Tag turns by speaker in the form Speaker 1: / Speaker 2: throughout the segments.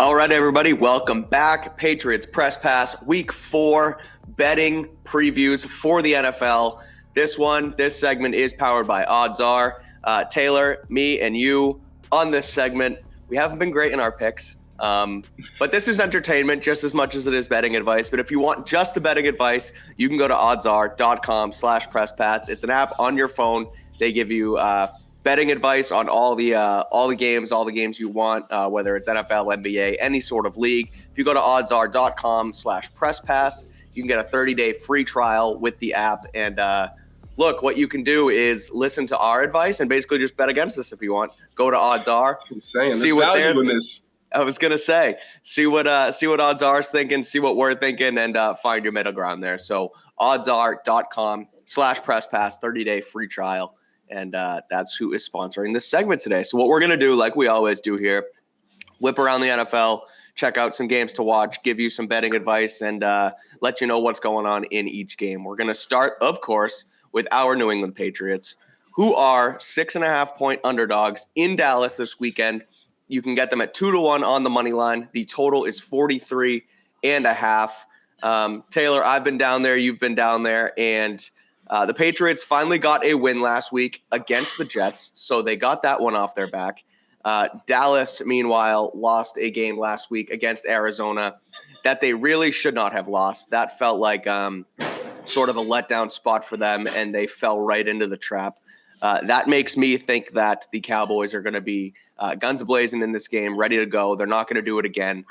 Speaker 1: All right, everybody, welcome back. Patriots Press Pass, Week 4 betting previews for the NFL. This segment is powered by OddsR. Taylor, me, and you on this segment. We haven't been great in our picks, but this is entertainment just as much as it is betting advice. But if you want just the betting advice, you can go to oddsr.com/presspass. It's an app on your phone. They give you betting advice on all the games you want, whether it's NFL, NBA, any sort of league. If you go to oddsr.com/presspass, you can get a 30-day free trial with the app. And look, what you can do is listen to our advice and basically just bet against us if you want. Go to OddsR.
Speaker 2: See what they're in this.
Speaker 1: I was gonna say, see what OddsR is thinking, see what we're thinking, and find your middle ground there. So oddsr.com/presspass, 30-day free trial. And that's who is sponsoring this segment today. So what we're going to do, like we always do here, whip around the NFL, check out some games to watch, give you some betting advice, and let you know what's going on in each game. We're going to start, of course, with our New England Patriots, who are 6.5-point underdogs in Dallas this weekend. You can get them at 2-1 on the money line. The total is 43.5. Taylor, I've been down there. You've been down there. And the Patriots finally got a win last week against the Jets, so they got that one off their back. Dallas, meanwhile, lost a game last week against Arizona that they really should not have lost. That felt like sort of a letdown spot for them, and they fell right into the trap. That makes me think that the Cowboys are going to be guns blazing in this game, ready to go. They're not going to do it again.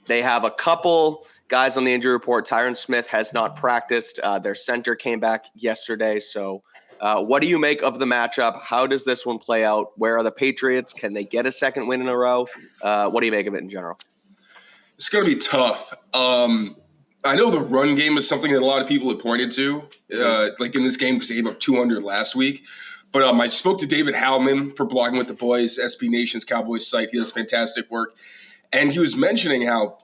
Speaker 1: They have a couple guys on the injury report. Tyron Smith has not practiced. Their center came back yesterday. So what do you make of the matchup? How does this one play out? Where are the Patriots? Can they get a second win in a row? What do you make of it in general?
Speaker 2: It's going to be tough. I know the run game is something that a lot of people have pointed to, like in this game because they gave up 200 last week. But I spoke to David Howman for Blogging with the Boys, SB Nation's Cowboys site. He does fantastic work. And he was mentioning how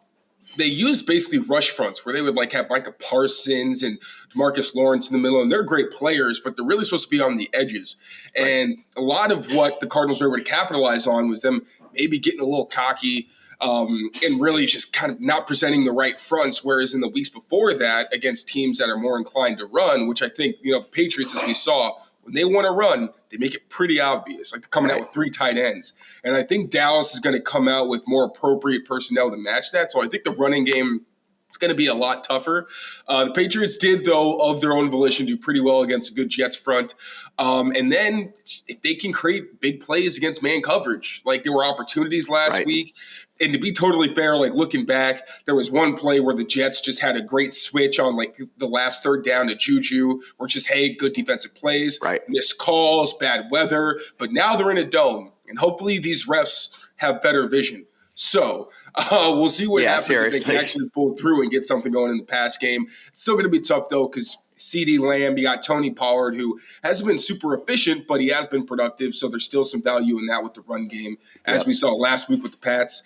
Speaker 2: they use basically rush fronts where they would like have Micah Parsons and DeMarcus Lawrence in the middle. And they're great players, but they're really supposed to be on the edges. Right. And a lot of what the Cardinals were able to capitalize on was them maybe getting a little cocky and really just kind of not presenting the right fronts. Whereas in the weeks before that, against teams that are more inclined to run, which I think, the Patriots, as we saw, when they want to run, they make it pretty obvious, like they're coming out with 3 tight ends. And I think Dallas is going to come out with more appropriate personnel to match that. So I think the running game is going to be a lot tougher. The Patriots did, though, of their own volition, do pretty well against a good Jets front. And then if they can create big plays against man coverage, like there were opportunities last week. And to be totally fair, like looking back, there was one play where the Jets just had a great switch on like the last third down to Juju, where it's just, hey, good defensive plays, missed calls, bad weather. But now they're in a dome, and hopefully these refs have better vision. So we'll see what happens if they can actually pull through and get something going in the pass game. It's still going to be tough, though, because CeeDee Lamb, you got Tony Pollard, who hasn't been super efficient, but he has been productive, so there's still some value in that with the run game, as we saw last week with the Pats.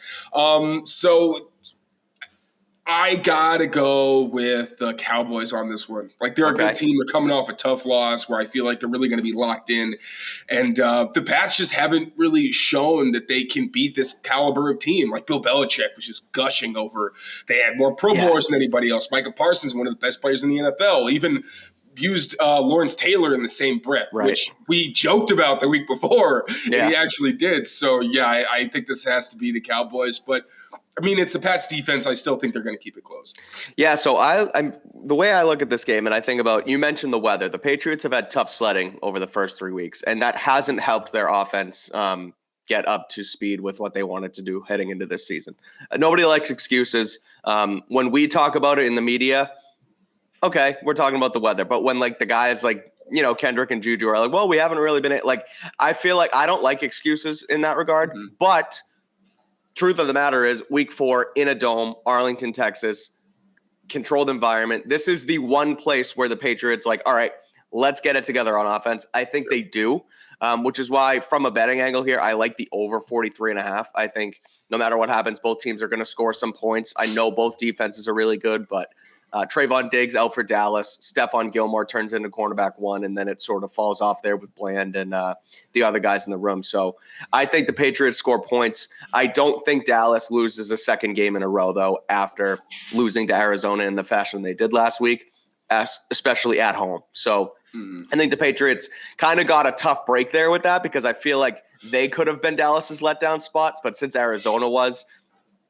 Speaker 2: So I got to go with the Cowboys on this one. Like, they're a good team. They're coming off a tough loss where I feel like they're really going to be locked in. And the Pats just haven't really shown that they can beat this caliber of team. Like Bill Belichick was just gushing over. They had more Pro Bowlers than anybody else. Micah Parsons, one of the best players in the NFL, even used Lawrence Taylor in the same breath, which we joked about the week before, and he actually did. So, I think this has to be the Cowboys. But I mean, it's the Pats defense. I still think they're going to keep it close.
Speaker 1: Yeah, so I'm the way I look at this game, and I think about, you mentioned the weather. The Patriots have had tough sledding over the first 3 weeks, and that hasn't helped their offense get up to speed with what they wanted to do heading into this season. Nobody likes excuses. When we talk about it in the media, okay, we're talking about the weather. But when like the guys like, Kendrick and Juju are like, well, we haven't really been like, I feel like I don't like excuses in that regard, but truth of the matter is week 4 in a dome, Arlington, Texas, controlled environment. This is the one place where the Patriots like, all right, let's get it together on offense. I think they do, which is why from a betting angle here, I like the over 43.5. I think no matter what happens, both teams are going to score some points. I know both defenses are really good, but Trayvon Diggs out for Dallas. Stephon Gilmore turns into cornerback 1, and then it sort of falls off there with Bland and the other guys in the room. So I think the Patriots score points. I don't think Dallas loses a second game in a row, though, after losing to Arizona in the fashion they did last week, especially at home. So I think the Patriots kind of got a tough break there with that, because I feel like they could have been Dallas's letdown spot. But since Arizona was,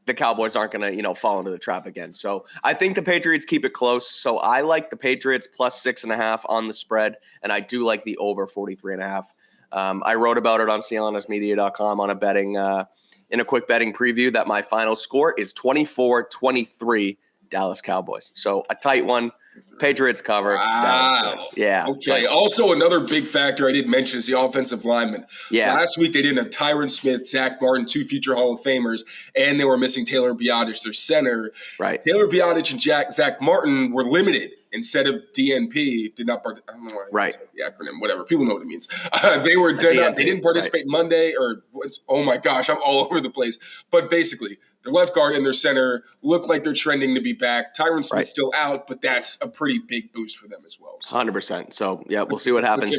Speaker 1: the Cowboys aren't going to, fall into the trap again. So I think the Patriots keep it close. So I like the Patriots plus 6.5 on the spread, and I do like the over 43.5. I wrote about it on CLNSmedia.com on a betting in a quick betting preview that my final score is 24-23 Dallas Cowboys. So a tight one. Patriots cover.
Speaker 2: Wow.
Speaker 1: Dallas wins. Yeah.
Speaker 2: Okay. Also, another big factor I didn't mention is the offensive linemen.
Speaker 1: Yeah.
Speaker 2: Last week, they didn't have Tyron Smith, Zach Martin, 2 future Hall of Famers, and they were missing Taylor Biotic, their center.
Speaker 1: Right.
Speaker 2: Taylor Biotic and Zach Martin were limited instead of DNP. Did not part. I don't know why.
Speaker 1: Right.
Speaker 2: The acronym, whatever. People know what it means. They were
Speaker 1: DNP,
Speaker 2: they didn't participate Monday, or oh my gosh, I'm all over the place. But basically, their left guard and their center look like they're trending to be back. Tyron Smith's still out, but that's a pretty big boost for them as well. So.
Speaker 1: 100%. So yeah, we'll see what happens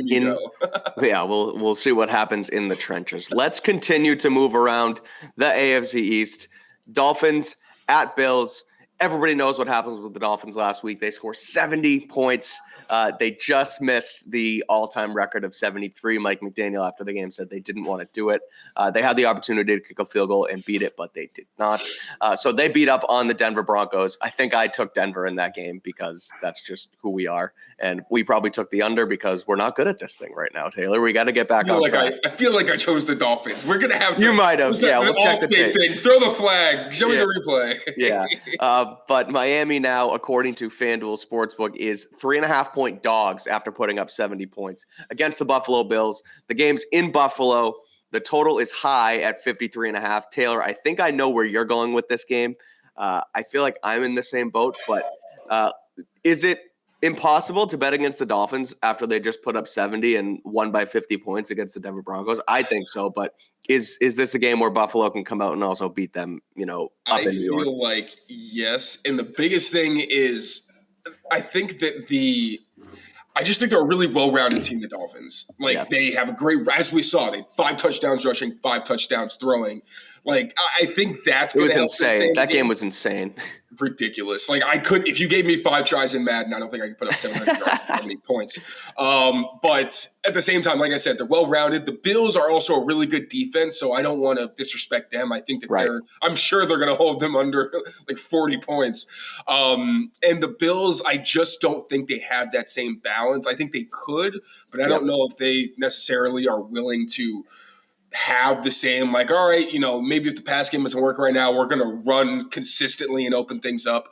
Speaker 1: we'll see what happens in the trenches. Let's continue to move around the AFC East. Dolphins at Bills. Everybody knows what happens with the Dolphins last week. They score 70 points. They just missed the all-time record of 73. Mike McDaniel, after the game, said they didn't want to do it. They had the opportunity to kick a field goal and beat it, but they did not. So they beat up on the Denver Broncos. I think I took Denver in that game because that's just who we are. And we probably took the under because we're not good at this thing right now, Taylor. We got to get back on track.
Speaker 2: I feel like I chose the Dolphins. We're going to have to.
Speaker 1: You might have. Yeah, we'll check the tape.
Speaker 2: Thing. Throw the flag. Show me the replay.
Speaker 1: Yeah. But Miami now, according to FanDuel Sportsbook, is 3.5-point dogs after putting up 70 points against the Buffalo Bills. The game's in Buffalo. The total is high at 53.5. Taylor, I think I know where you're going with this game. I feel like I'm in the same boat, but is it impossible to bet against the Dolphins after they just put up 70 and won by 50 points against the Denver Broncos? I think so, but is this a game where Buffalo can come out and also beat them, up in New York?
Speaker 2: I feel like yes, and the biggest thing is I think that I just think they're a really well-rounded team, the Dolphins. They have a great, as we saw, they had 5 touchdowns rushing, 5 touchdowns throwing. I think that's going to help.
Speaker 1: It was insane. That game was insane.
Speaker 2: Ridiculous. If you gave me 5 tries in Madden, I don't think I could put up 700 yards and 70 points. But at the same time, like I said, they're well-rounded. The Bills are also a really good defense, so I don't want to disrespect them. I think that I'm sure they're going to hold them under 40 points. And the Bills, I just don't think they have that same balance. I think they could, but I don't know if they necessarily are willing to have the same, all right, maybe if the pass game doesn't work right now, we're going to run consistently and open things up.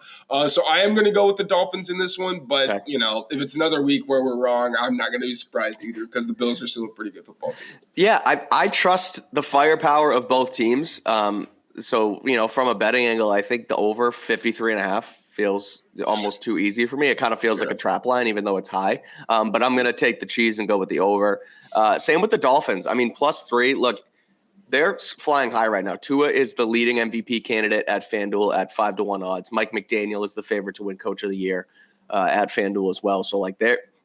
Speaker 2: So I am going to go with the Dolphins in this one, but, if it's another week where we're wrong, I'm not going to be surprised either because the Bills are still a pretty good football team. Yeah,
Speaker 1: I trust the firepower of both teams. So, from a betting angle, I think the over 53.5 feels almost too easy for me. It kind of feels like a trap line, even though it's high. But I'm going to take the cheese and go with the over. Same with the Dolphins. I mean, +3. Look, they're flying high right now. Tua is the leading MVP candidate at FanDuel at 5-1 odds. Mike McDaniel is the favorite to win Coach of the Year at FanDuel as well. So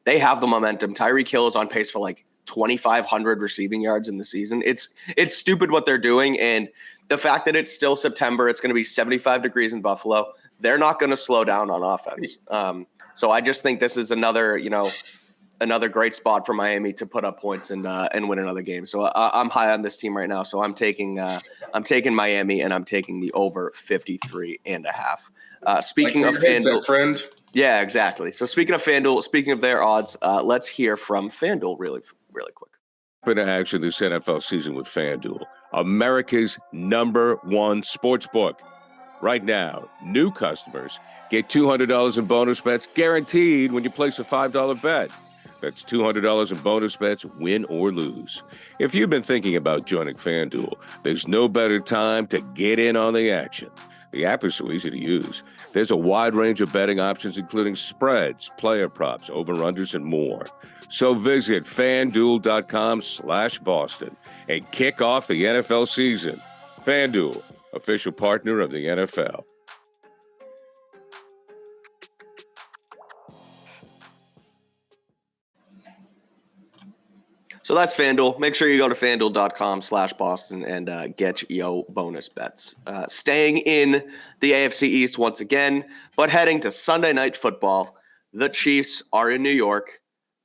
Speaker 1: they have the momentum. Tyreek Hill is on pace for 2,500 receiving yards in the season. It's stupid what they're doing, and the fact that it's still September, it's going to be 75 degrees in Buffalo. They're not going to slow down on offense. So I just think this is another great spot for Miami to put up points and win another game. So I'm high on this team right now. So I'm taking Miami, and I'm taking the over 53.5. Speaking of FanDuel,
Speaker 2: friend.
Speaker 1: Yeah, exactly. So speaking of FanDuel, speaking of their odds, let's hear from FanDuel really quick.
Speaker 3: Been to action this NFL season with FanDuel, America's #1 sportsbook. Right now, new customers get $200 in bonus bets guaranteed when you place a $5 bet. That's $200 in bonus bets, win or lose. If you've been thinking about joining FanDuel, there's no better time to get in on the action. The app is so easy to use. There's a wide range of betting options, including spreads, player props, over-unders, and more. So visit FanDuel.com/Boston and kick off the NFL season. FanDuel, official partner of the NFL.
Speaker 1: So that's FanDuel. Make sure you go to FanDuel.com/Boston and get yo bonus bets. Staying in the AFC East once again, but heading to Sunday Night Football. The Chiefs are in New York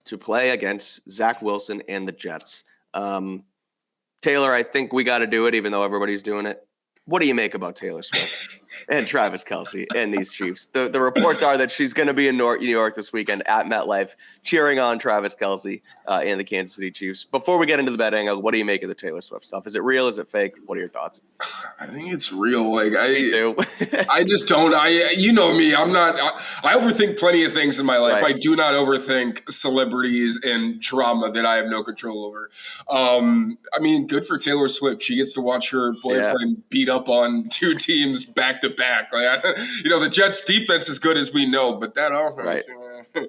Speaker 1: to play against Zach Wilson and the Jets. Taylor, I think we got to do it, even though everybody's doing it. What do you make about Taylor Swift and Travis Kelce and these Chiefs? The reports are that she's going to be in New York this weekend at MetLife, cheering on Travis Kelce and the Kansas City Chiefs. Before we get into the betting, what do you make of the Taylor Swift stuff? Is it real? Is it fake? What are your thoughts?
Speaker 2: I think it's real. Me
Speaker 1: too.
Speaker 2: I just don't. You know me. I'm not. I overthink plenty of things in my life.
Speaker 1: Right.
Speaker 2: I do not overthink celebrities and drama that I have no control over. Good for Taylor Swift. She gets to watch her boyfriend beat up on two teams back to back. The Jets' defense is good as we know, but that offense.
Speaker 1: Right.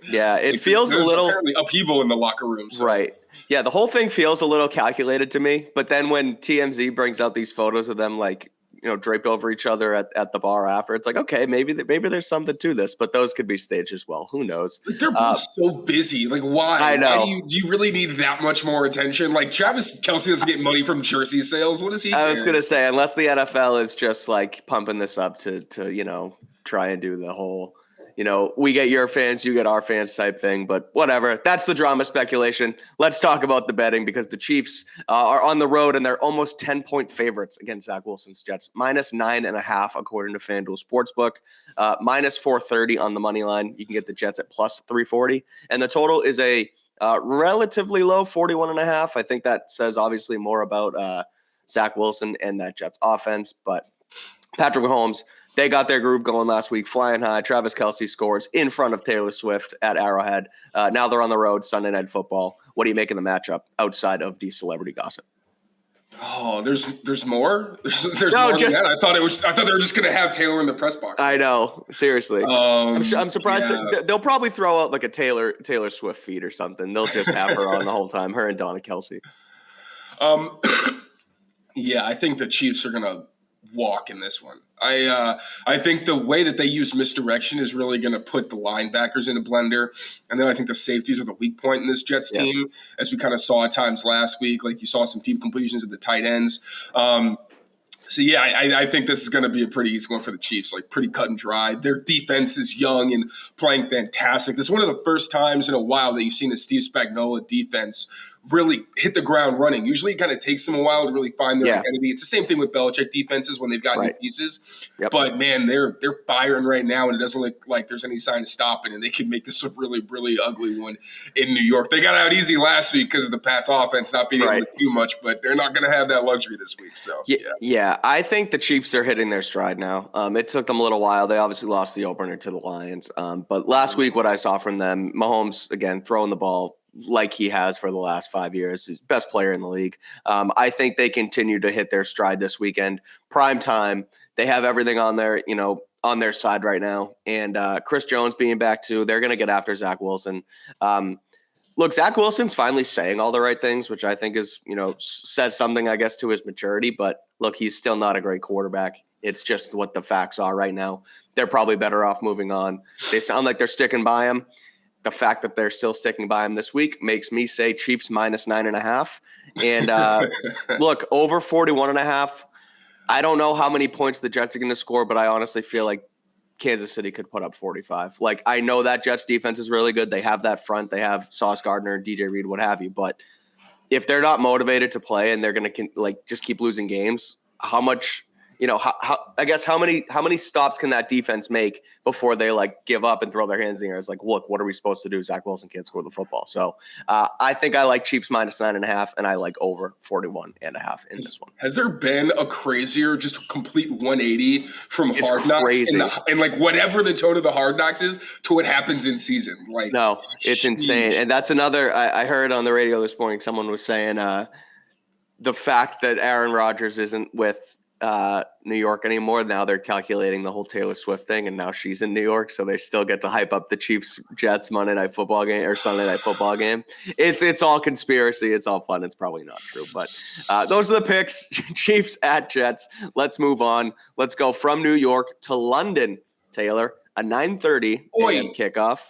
Speaker 1: Yeah, it feels a little
Speaker 2: apparently upheaval in the locker room. So.
Speaker 1: Right. Yeah, the whole thing feels a little calculated to me. But then when TMZ brings out these photos of them draped over each other at the bar after, it's like, okay, maybe there's something to this, but those could be staged as well. Who knows?
Speaker 2: They're both so busy. Why?
Speaker 1: I know.
Speaker 2: Do you really need that much more attention? Travis Kelce doesn't get money from jersey sales. What does he?
Speaker 1: I was gonna say, unless the NFL is just pumping this up to try and do the whole. We get your fans, you get our fans type thing, but whatever. That's the drama speculation. Let's talk about the betting because the Chiefs are on the road and they're almost 10-point favorites against Zach Wilson's Jets. -9.5 according to FanDuel Sportsbook. -430 on the money line. You can get the Jets at +340. And the total is a relatively low 41.5. I think that says obviously more about Zach Wilson and that Jets offense, but Patrick Mahomes, they got their groove going last week, flying high. Travis Kelce scores in front of Taylor Swift at Arrowhead. Now they're on the road, Sunday Night Football. What do you make of the matchup outside of the celebrity gossip?
Speaker 2: Oh, there's more. There's
Speaker 1: no,
Speaker 2: more
Speaker 1: just,
Speaker 2: than that. I thought they were just going to have Taylor in the press box.
Speaker 1: I know, seriously. I'm surprised they'll probably throw out a Taylor Swift feed or something. They'll just have her on the whole time, her and Donna Kelce.
Speaker 2: I think the Chiefs are going to walk in this one. I think the way that they use misdirection is really going to put the linebackers in a blender. And then I think the safeties are the weak point in this Jets team, as we kind of saw at times last week. You saw some deep completions at the tight ends. I think this is going to be a pretty easy one for the Chiefs, pretty cut and dry. Their defense is young and playing fantastic. This is one of the first times in a while that you've seen the Steve Spagnuolo defense really hit the ground running. Usually it kind of takes them a while to really find their identity. It's the same thing with Belichick defenses when they've got new pieces. Yep. But, man, they're firing right now, and it doesn't look like there's any sign of stopping, and they can make this a really, really ugly one in New York. They got out easy last week because of the Pats offense not being able to do much, but they're not going to have that luxury this week. So
Speaker 1: Yeah, I think the Chiefs are hitting their stride now. It took them a little while. They obviously lost the opener to the Lions. But last week what I saw from them, Mahomes, again, throwing the ball like he has for the last 5 years. He's best player in the league. I think they continue to hit their stride this weekend. Prime time. They have everything on their side right now. And Chris Jones being back too, they're going to get after Zach Wilson. Look, Zach Wilson's finally saying all the right things, which I think is, says something, I guess, to his maturity. But look, he's still not a great quarterback. It's just what the facts are right now. They're probably better off moving on. They sound like they're sticking by him. The fact that they're still sticking by him this week makes me say Chiefs -9.5. And look, over 41.5. I don't know how many points the Jets are going to score, but I honestly feel like Kansas City could put up 45. I know that Jets defense is really good. They have that front. They have Sauce Gardner, DJ Reed, what have you. But if they're not motivated to play and they're going to just keep losing games, how much – how many stops can that defense make before they give up and throw their hands in the air? It's look, what are we supposed to do? Zach Wilson can't score the football. So I think I like Chiefs -9.5, and I like over 41.5 in this one.
Speaker 2: Has there been a crazier, just complete 180 from Hard Knocks?
Speaker 1: Crazy.
Speaker 2: And whatever the tone of the Hard Knocks is to what happens in season.
Speaker 1: No, it's insane. And that's another, I heard on the radio this morning, someone was saying the fact that Aaron Rodgers isn't with New York anymore. Now they're calculating the whole Taylor Swift thing, and now she's in New York, so they still get to hype up the Chiefs-Jets Monday Night Football game or Sunday Night Football game. It's all conspiracy. It's all fun. It's probably not true, but those are the picks. Chiefs at Jets. Let's move on. Let's go from New York to London, Taylor. A 9:30 a.m. kickoff.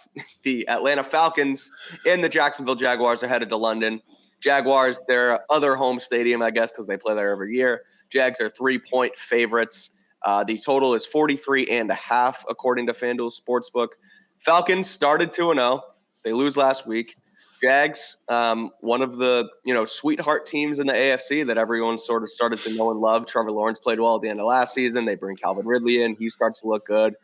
Speaker 1: The Atlanta Falcons and the Jacksonville Jaguars are headed to London Jaguars, their other home stadium, I guess, because they play there every year. Jags are 3-point favorites. The total is 43.5, according to FanDuel Sportsbook. Falcons started 2-0. They lose last week. Jags, one of the sweetheart teams in the AFC that everyone sort of started to know and love. Trevor Lawrence played well at the end of last season. They bring Calvin Ridley in. He starts to look good.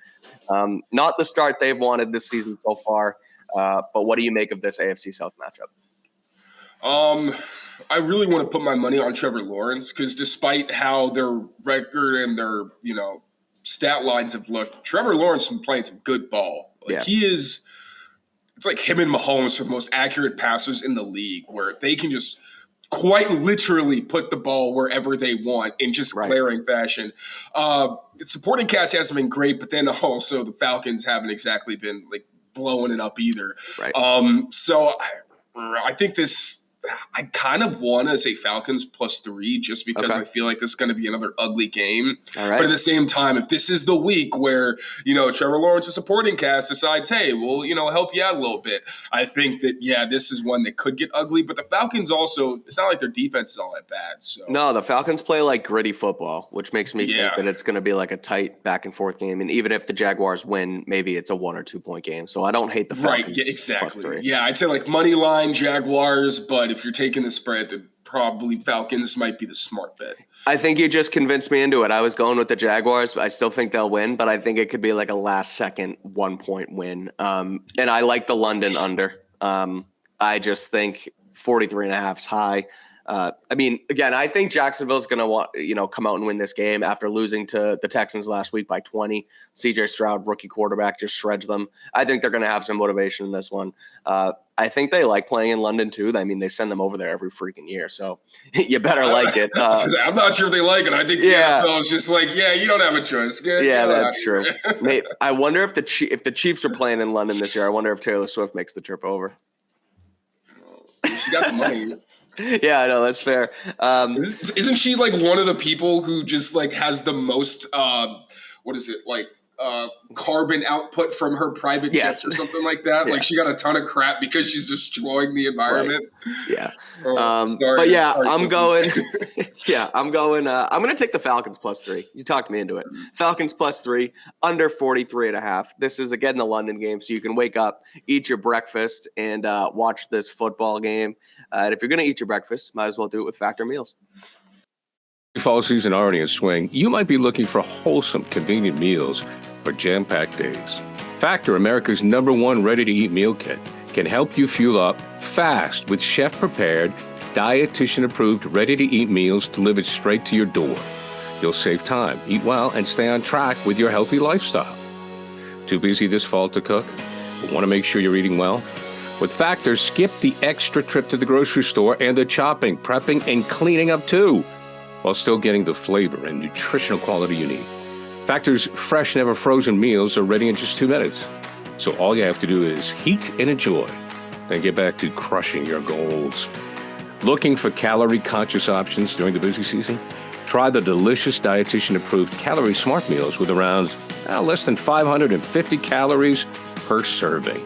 Speaker 1: Not the start they've wanted this season so far. But what do you make of this AFC South matchup?
Speaker 2: I really want to put my money on Trevor Lawrence because despite how their record and their stat lines have looked, Trevor Lawrence has been playing some good ball. He is. It's like him and Mahomes are the most accurate passers in the league, where they can just quite literally put the ball wherever they want in just glaring fashion. The supporting cast hasn't been great, but then also the Falcons haven't exactly been blowing it up either.
Speaker 1: Right.
Speaker 2: So I think I kind of want to say Falcons +3 just because I feel like this is going to be another ugly game.
Speaker 1: All right.
Speaker 2: But at the same time, if this is the week where, Trevor Lawrence's supporting cast decides, hey, we'll, help you out a little bit, I think that, this is one that could get ugly. But the Falcons also, it's not like their defense is all that bad. So
Speaker 1: no, the Falcons play like gritty football, which makes me think that it's going to be like a tight back and forth game. And even if the Jaguars win, maybe it's a 1 or 2 point game. So I don't hate the Falcons.
Speaker 2: Right, exactly.
Speaker 1: +3.
Speaker 2: Yeah, I'd say money line Jaguars, but if you're taking the spread, then probably Falcons might be the smart bet.
Speaker 1: I think you just convinced me into it. I was going with the Jaguars. I still think they'll win, but I think it could be like a last-second 1-point win. And I like the London under. I just think 43.5 is high. Again, I think Jacksonville's going to come out and win this game after losing to the Texans last week by 20. CJ Stroud, rookie quarterback, just shreds them. I think they're going to have some motivation in this one. I think they like playing in London too. I mean, they send them over there every freaking year, so you better like it.
Speaker 2: I'm not sure if they like it. I think the NFL is just you don't have a choice.
Speaker 1: That's true. I wonder if the Chiefs are playing in London this year. I wonder if Taylor Swift makes the trip over.
Speaker 2: She got the money.
Speaker 1: Yeah, I know, that's fair.
Speaker 2: Isn't she one of the people who just has the most carbon output from her private jets or something like that?
Speaker 1: Yeah.
Speaker 2: She got a ton of crap because she's destroying the environment.
Speaker 1: Right. Yeah.
Speaker 2: Sorry,
Speaker 1: I'm going. I'm going to take the Falcons +3. You talked me into it. Falcons +3, under 43.5. This is again the London game, so you can wake up, eat your breakfast, and watch this football game. And if you're going to eat your breakfast, might as well do it with Factor meals.
Speaker 3: Fall season already in swing, you might be looking for wholesome, convenient meals for jam-packed days. Factor, America's #1 ready-to-eat meal kit, can help you fuel up fast with chef-prepared, dietitian-approved, ready-to-eat meals delivered straight to your door. You'll save time, eat well, and stay on track with your healthy lifestyle. Too busy this fall to cook? But want to make sure you're eating well? With Factor, skip the extra trip to the grocery store and the chopping, prepping, and cleaning up too, while still getting the flavor and nutritional quality you need. Factor's fresh, never frozen meals are ready in just 2 minutes. So all you have to do is heat and enjoy, then get back to crushing your goals. Looking for calorie-conscious options during the busy season? Try the delicious dietitian-approved Calorie Smart meals with around less than 550 calories per serving.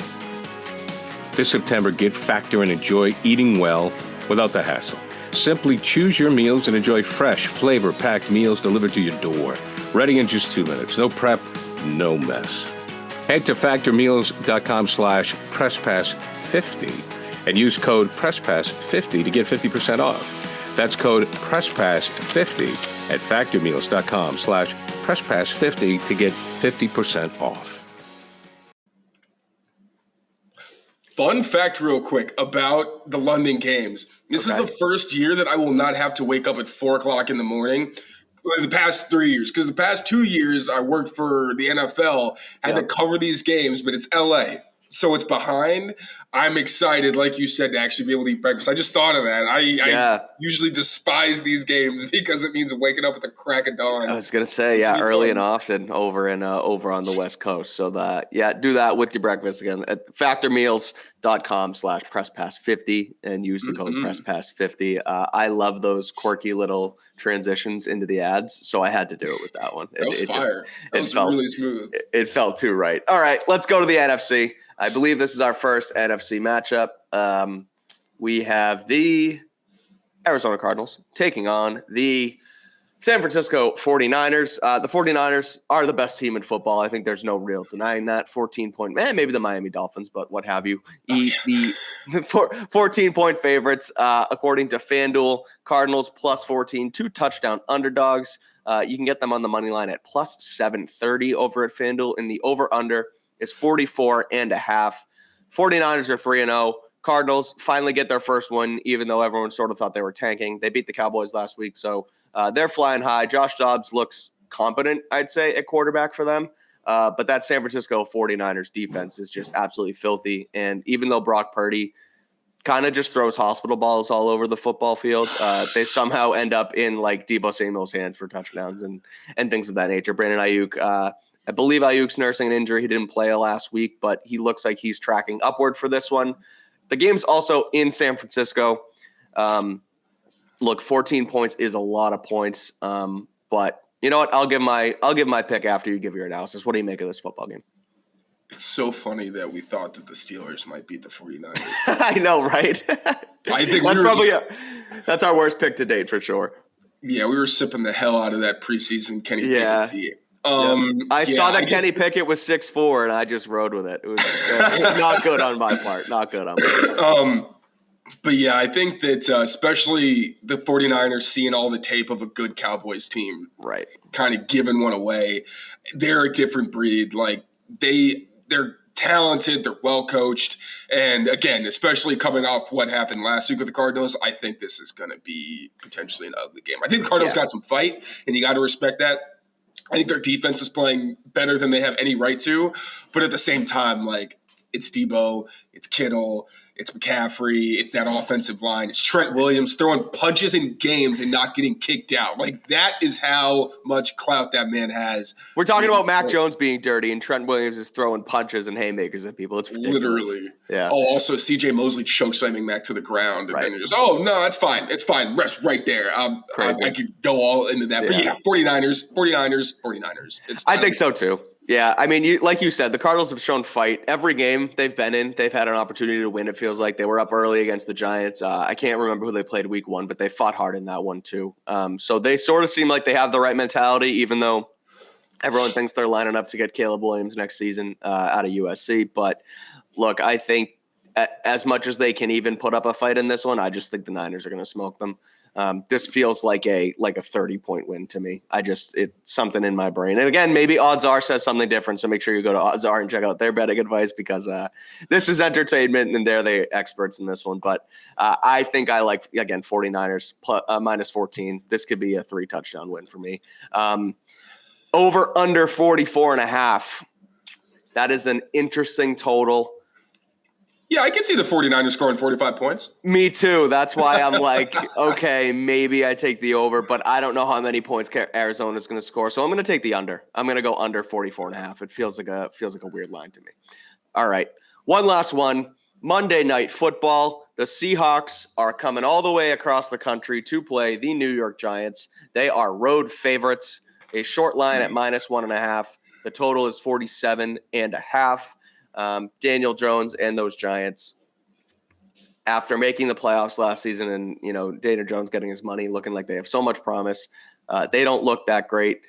Speaker 3: This September, get Factor and enjoy eating well without the hassle. Simply choose your meals and enjoy fresh, flavor-packed meals delivered to your door. Ready in just 2 minutes. No prep, no mess. Head to factormeals.com/PressPass50 and use code PressPass50 to get 50% off. That's code PressPass50 at factormeals.com/PressPass50 to get 50% off.
Speaker 2: Fun fact real quick about the London games. This is the first year that I will not have to wake up at 4 o'clock in the morning. The past 3 years, because the past 2 years I worked for the NFL, had to cover these games, but it's LA, so it's behind. I'm excited, like you said, to actually be able to eat breakfast. I just thought of that. I usually despise these games because it means waking up at the crack of dawn.
Speaker 1: I was gonna say, early and often over on the West Coast. So do that with your breakfast again at factormeals.com/PressPass50 and use the code PressPass50. I love those quirky little transitions into the ads, so I had to do it with that one.
Speaker 2: That was fire. That was really smooth.
Speaker 1: It felt too right. All right, let's go to the NFC. I believe this is our first NFC matchup. we have the Arizona Cardinals taking on the San Francisco 49ers. The 49ers are the best team in football. I think there's no real denying that. 14-point, maybe the Miami Dolphins, but what have you. The 14-point favorites, according to FanDuel. Cardinals plus 14, 2 touchdown underdogs. You can get them on the money line at plus 730 over at FanDuel, and the over-under is 44.5. 49ers are 3-0. Cardinals finally get their first one, even though everyone sort of thought they were tanking. They beat the Cowboys last week, so they're flying high. Josh Dobbs looks competent, I'd say, at quarterback for them. But that San Francisco 49ers defense is just absolutely filthy. And even though Brock Purdy kind of just throws hospital balls all over the football field, they somehow end up in like Deebo Samuel's hands for touchdowns and things of that nature. Brandon Ayuk, I believe Ayuk's nursing an injury. He didn't play last week, but he looks like he's tracking upward for this one. The game's also in San Francisco. Look, 14 points is a lot of points, but you know what? I'll give my pick after you give your analysis. What do you make of this football game?
Speaker 2: It's so funny that we thought that the Steelers might beat the 49ers.
Speaker 1: I know, right?
Speaker 2: I think
Speaker 1: that's our worst pick to date for sure.
Speaker 2: Yeah, we were sipping the hell out of that preseason Kenny Pickett beat.
Speaker 1: I saw that Kenny Pickett was 6'4", and I just rode with it. It was not good on my part. Not good on my part.
Speaker 2: But yeah, I think that especially the 49ers seeing all the tape of a good Cowboys team,
Speaker 1: right,
Speaker 2: kind of giving one away. They're a different breed. Like they're talented, they're well coached, and again, especially coming off what happened last week with the Cardinals, I think this is going to be potentially an ugly game. I think the Cardinals got some fight, and you got to respect that. I think their defense is playing better than they have any right to, but at the same time, like it's Debo, it's Kittle, it's McCaffrey, it's that offensive line, it's Trent Williams throwing punches in games and not getting kicked out. Like that is how much clout that man has.
Speaker 1: We're talking about Mac Jones being dirty and Trent Williams is throwing punches and haymakers at people. It's ridiculous.
Speaker 2: Literally.
Speaker 1: Yeah.
Speaker 2: Oh, also CJ Mosley chokeslamming Mac to the ground. And then you're just, oh, no, it's fine. It's fine. Rest right there. I could go all into that. But yeah, 49ers.
Speaker 1: I think so too. Yeah, I mean, like you said, the Cardinals have shown fight. Every game they've been in, they've had an opportunity to win, it feels like. They were up early against the Giants. I can't remember who they played week 1, but they fought hard in that one too. So they sort of seem like they have the right mentality, even though everyone thinks they're lining up to get Caleb Williams next season out of USC. But look, I think as much as they can even put up a fight in this one, I just think the Niners are going to smoke them. This feels like a 30-point win to me. It's something in my brain. And again, maybe OddsR says something different. So make sure you go to OddsR and check out their betting advice because this is entertainment and they're the experts in this one. But I think I like, again, 49ers minus 14. This could be a 3-touchdown win for me. Over under 44.5. That is an interesting total.
Speaker 2: Yeah, I can see the 49ers scoring 45 points.
Speaker 1: Me too. That's why I'm like, okay, maybe I take the over, but I don't know how many points Arizona's going to score. So I'm going to take the under. I'm going to go under 44.5. It feels like a weird line to me. All right. One last one. Monday Night Football. The Seahawks are coming all the way across the country to play the New York Giants. They are road favorites. A short line at minus 1.5. The total is 47.5. Daniel Jones and those Giants, after making the playoffs last season and, Daniel Jones getting his money, looking like they have so much promise, they don't look that great.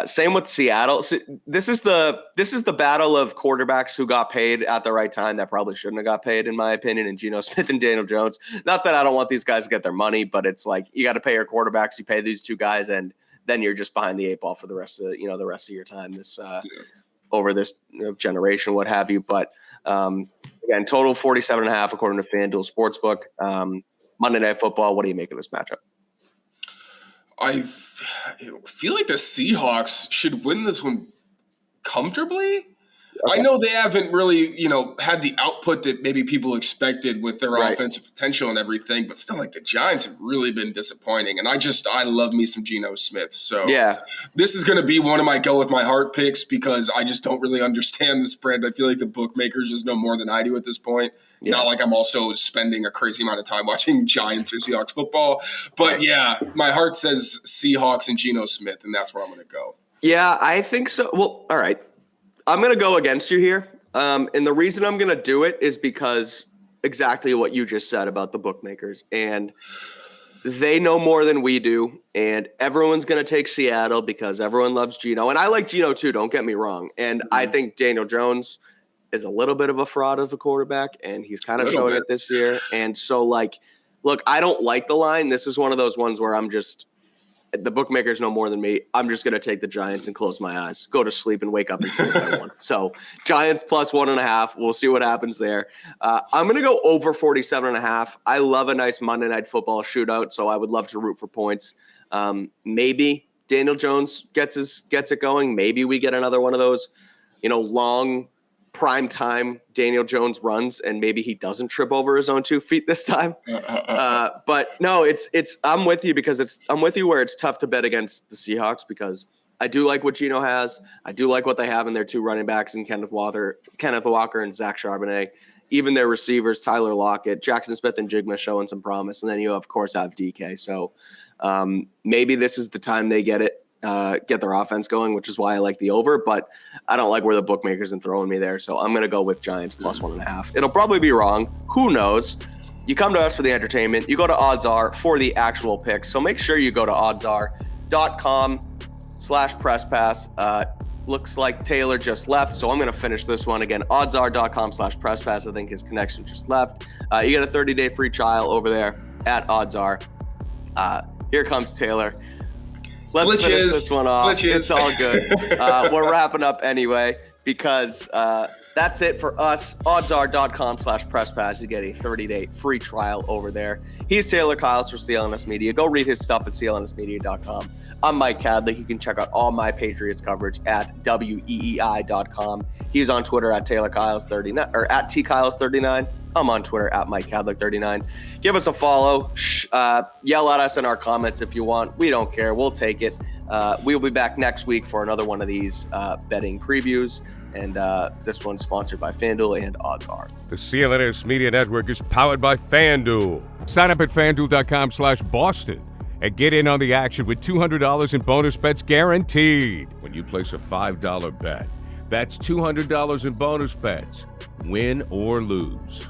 Speaker 1: Same with Seattle. So this is the battle of quarterbacks who got paid at the right time that probably shouldn't have got paid, in my opinion, and Geno Smith and Daniel Jones. Not that I don't want these guys to get their money, but it's like you got to pay your quarterbacks. You pay these two guys, and then you're just behind the 8 ball for the rest of your time over this generation, what have you. But again, total 47.5 according to FanDuel Sportsbook. Monday Night Football. What do you make of this matchup?
Speaker 2: I feel like the Seahawks should win this one comfortably. Okay. I know they haven't really, had the output that maybe people expected with their offensive potential and everything, but still, like, the Giants have really been disappointing. And I love me some Geno Smith. So this is going to be one of my go with my heart picks because I just don't really understand the spread. I feel like the bookmakers just know more than I do at this point. Yeah. Not like I'm also spending a crazy amount of time watching Giants or Seahawks football. But my heart says Seahawks and Geno Smith, and that's where I'm going to go.
Speaker 1: Yeah, I think so. Well, all right. I'm going to go against you here. And the reason I'm going to do it is because exactly what you just said about the bookmakers, and they know more than we do, and everyone's going to take Seattle because everyone loves Geno, and I like Geno too, don't get me wrong, and I think Daniel Jones is a little bit of a fraud as a quarterback, and he's kind of showing it this year, and so, like, look, I don't like the line. This is one of those ones where the bookmakers know more than me. I'm just going to take the Giants and close my eyes, go to sleep, and wake up and see if I won. So Giants plus 1.5. We'll see what happens there. I'm going to go over 47.5. I love a nice Monday Night Football shootout, so I would love to root for points. Maybe Daniel Jones gets it going. Maybe we get another one of those, long prime time Daniel Jones runs, and maybe he doesn't trip over his own 2 feet this time. But no, I'm with you because I'm with you where it's tough to bet against the Seahawks because I do like what Geno has. I do like what they have in their 2 running backs in Kenneth Walker and Zach Charbonnet. Even their receivers, Tyler Lockett, Jackson Smith and Jigma showing some promise. And then you, of course, have DK. So maybe this is the time they get their offense going, which is why I like the over, but I don't like where the bookmakers are throwing me there. So I'm going to go with Giants plus 1.5. It'll probably be wrong. Who knows? You come to us for the entertainment. You go to OddsR for the actual picks. So make sure you go to oddsr.com/presspass. Looks like Taylor just left, so I'm going to finish this one again. oddsr.com/presspass. I think his connection just left. You get a 30-day free trial over there at OddsR. Here comes Taylor. Let's finish this one off. It's all good. We're wrapping up anyway because that's it for us. oddsr.com/presspass. You get a 30-day free trial over there. He's Taylor Kyles for CLNS Media. Go read his stuff at clnsmedia.com. I'm Mike Kadlick. You can check out all my Patriots coverage at weei.com. He's on Twitter at Taylor Kyles39 or at tkyles39. I'm on Twitter at Mike Kadlick39. Give us a follow. Yell at us in our comments if you want. We don't care. We'll take it. We'll be back next week for another one of these betting previews. And this one's sponsored by FanDuel and OddsR.
Speaker 3: The CLNS Media Network is powered by FanDuel. Sign up at FanDuel.com/Boston and get in on the action with $200 in bonus bets guaranteed. When you place a $5 bet, that's $200 in bonus bets, win or lose.